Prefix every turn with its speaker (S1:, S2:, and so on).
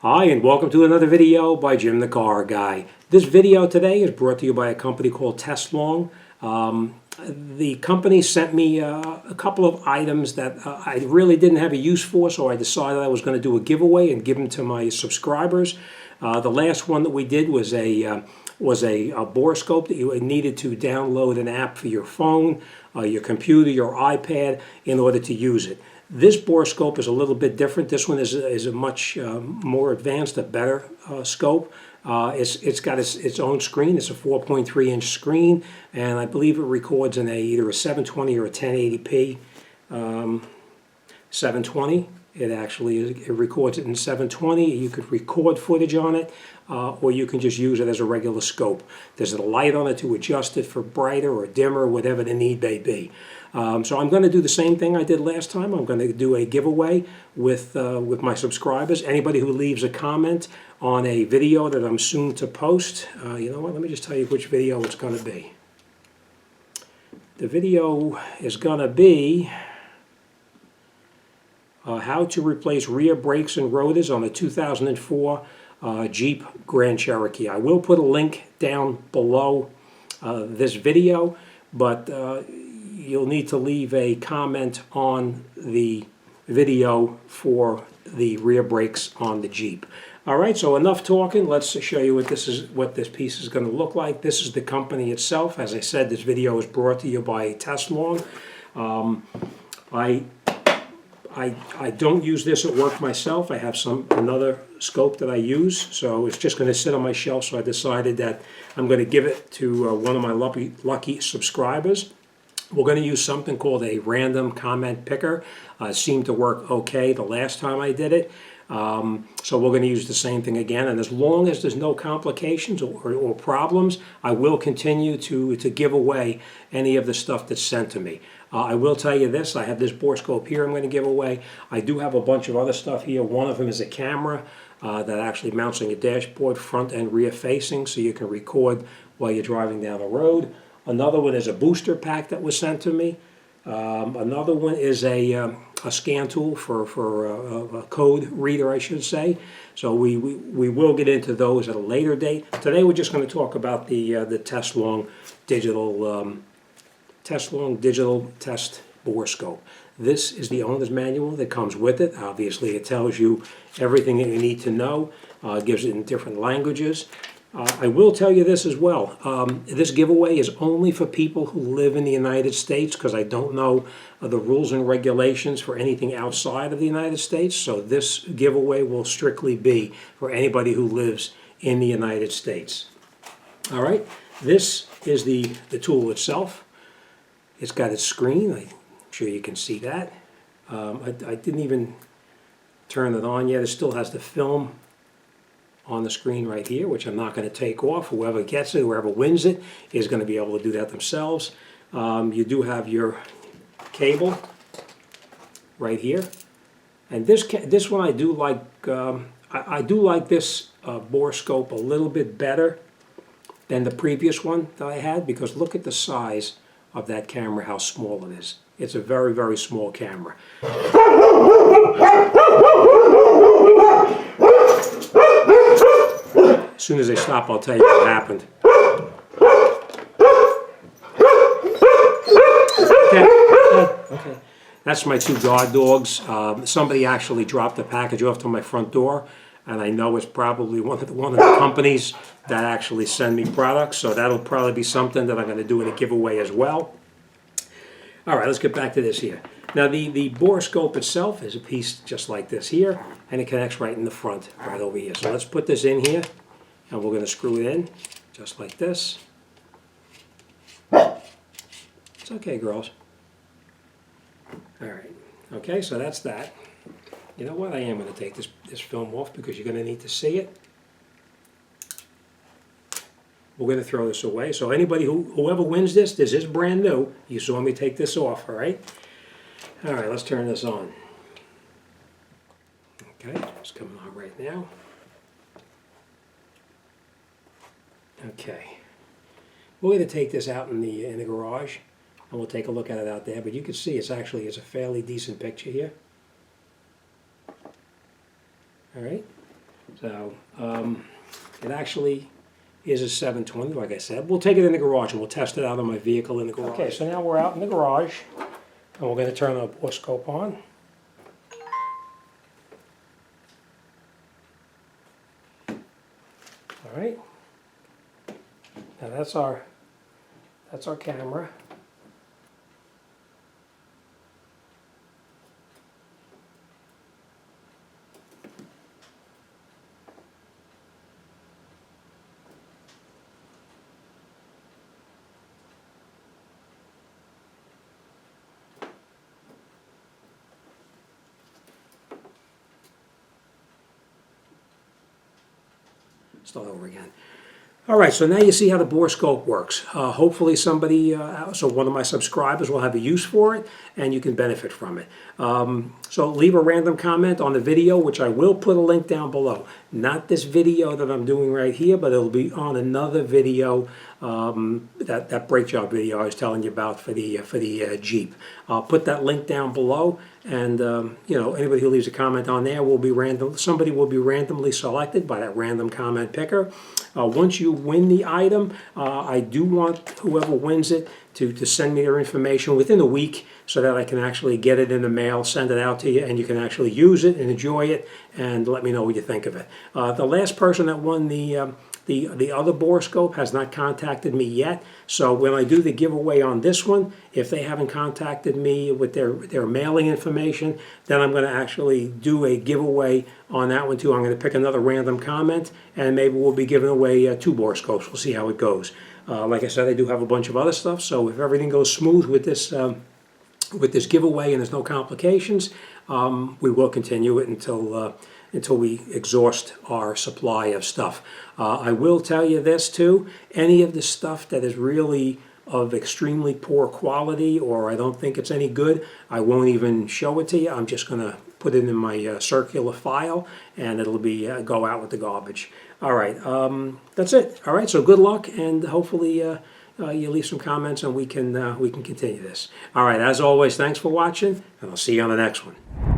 S1: Hi, and welcome to another video by Jim the Car Guy. This video today is brought to you by a company called Teslong. The company sent me a couple of items that I really didn't have a use for, so I decided I was going to do a giveaway and give them to my subscribers. The last one that we did was a BoreScope that you needed to download an app for your phone, your computer, your iPad in order to use it. This BoreScope is a little bit different. This one is a much more advanced, a better scope. It's got its own screen. It's a 4.3-inch screen, and I believe it records in either a 720 or a 1080p. 720. It records it in 720. You could record footage on it, or you can just use it as a regular scope. There's a light on it to adjust it for brighter or dimmer, whatever the need may be. So I'm going to do the same thing I did last time. I'm going to do a giveaway with my subscribers. Anybody who leaves a comment on a video that I'm soon to post, you know what, let me just tell you which video it's going to be. The video is going to be how to replace rear brakes and rotors on a 2004 Jeep Grand Cherokee. I will put a link down below this video, but you'll need to leave a comment on the video for the rear brakes on the Jeep. All right, so enough talking. Let's show you what this piece is going to look like. This is the company itself. As I said, this video is brought to you by Teslong. I don't use this at work myself. I have another scope that I use, so it's just going to sit on my shelf. So I decided that I'm going to give it to one of my lucky subscribers. We're going to use something called a random comment picker. It seemed to work okay the last time I did it. So we're going to use the same thing again, and as long as there's no complications or problems, I will continue to give away any of the stuff that's sent to me. I will tell you this, I have this BoreScope here I'm going to give away. I do have a bunch of other stuff here. One of them is a camera that actually mounts on your dashboard, front and rear facing, so you can record while you're driving down the road. Another one is a booster pack that was sent to me. Another one is a scan tool for a code reader, I should say. So we will get into those at a later date. Today we're just going to talk about the Teslong digital test BoreScope. This is the owner's manual that comes with it. Obviously, it tells you everything that you need to know. It gives it in different languages. I will tell you this as well. This giveaway is only for people who live in the United States, because I don't know the rules and regulations for anything outside of the United States. So this giveaway will strictly be for anybody who lives in the United States. All right, this is the tool itself. It's got its screen. I'm sure you can see that. I didn't even turn it on yet. It still has the film on the screen right here, which I'm not going to take off. Whoever gets it, whoever wins it, is going to be able to do that themselves. You do have your cable right here, and this one I do like. I do like this BoreScope a little bit better than the previous one that I had, because look at the size of that camera, how small it is. It's a very, very small camera. As soon as they stop, I'll tell you what happened. Okay. That's my two guard dogs. Somebody actually dropped a package off to my front door, and I know it's probably one of the companies that actually send me products, so that'll probably be something that I'm going to do in a giveaway as well. All right, let's get back to this here. Now, the BoreScope itself is a piece just like this here, and it connects right in the front, right over here. So let's put this in here, and we're going to screw it in, just like this. It's okay, girls. All right. Okay, so that's that. You know what? I am going to take this film off, because you're going to need to see it. We're going to throw this away. So anybody whoever wins this is brand new. You saw me take this off, all right? All right, let's turn this on. Okay, it's coming on right now. Okay. We're going to take this out in the garage, and we'll take a look at it out there. But you can see it's a fairly decent picture here. All right. So it actually is a 720, like I said. We'll take it in the garage and we'll test it out on my vehicle in the garage. Okay, so now we're out in the garage and we're going to turn the BoreScope on. All right. Now that's our camera. Start over again. All right, so now you see how the BoreScope works. Hopefully somebody, so one of my subscribers will have a use for it and you can benefit from it. So leave a random comment on the video, which I will put a link down below. Not this video that I'm doing right here, but it'll be on another video, that brake job video I was telling you about for the Jeep. I'll put that link down below, and you know, anybody who leaves a comment on there will be random. Somebody will be randomly selected by that random comment picker. Once you win the item, I do want whoever wins it to send me their information within a week so that I can actually get it in the mail, send it out to you, and you can actually use it and enjoy it and let me know what you think of it. The last person that won the other BoreScope has not contacted me yet, so when I do the giveaway on this one, if they haven't contacted me with their mailing information, then I'm going to actually do a giveaway on that one too. I'm going to pick another random comment, and maybe we'll be giving away 2 BoreScopes. We'll see how it goes. Like I said, I do have a bunch of other stuff, so if everything goes smooth with this giveaway and there's no complications, we will continue it until we exhaust our supply of stuff. I will tell you this too, any of the stuff that is really of extremely poor quality or I don't think it's any good, I won't even show it to you. I'm just going to put it in my circular file and it'll be go out with the garbage. All right, that's it. All right, so good luck and hopefully you leave some comments and we can continue this. All right, as always, thanks for watching and I'll see you on the next one.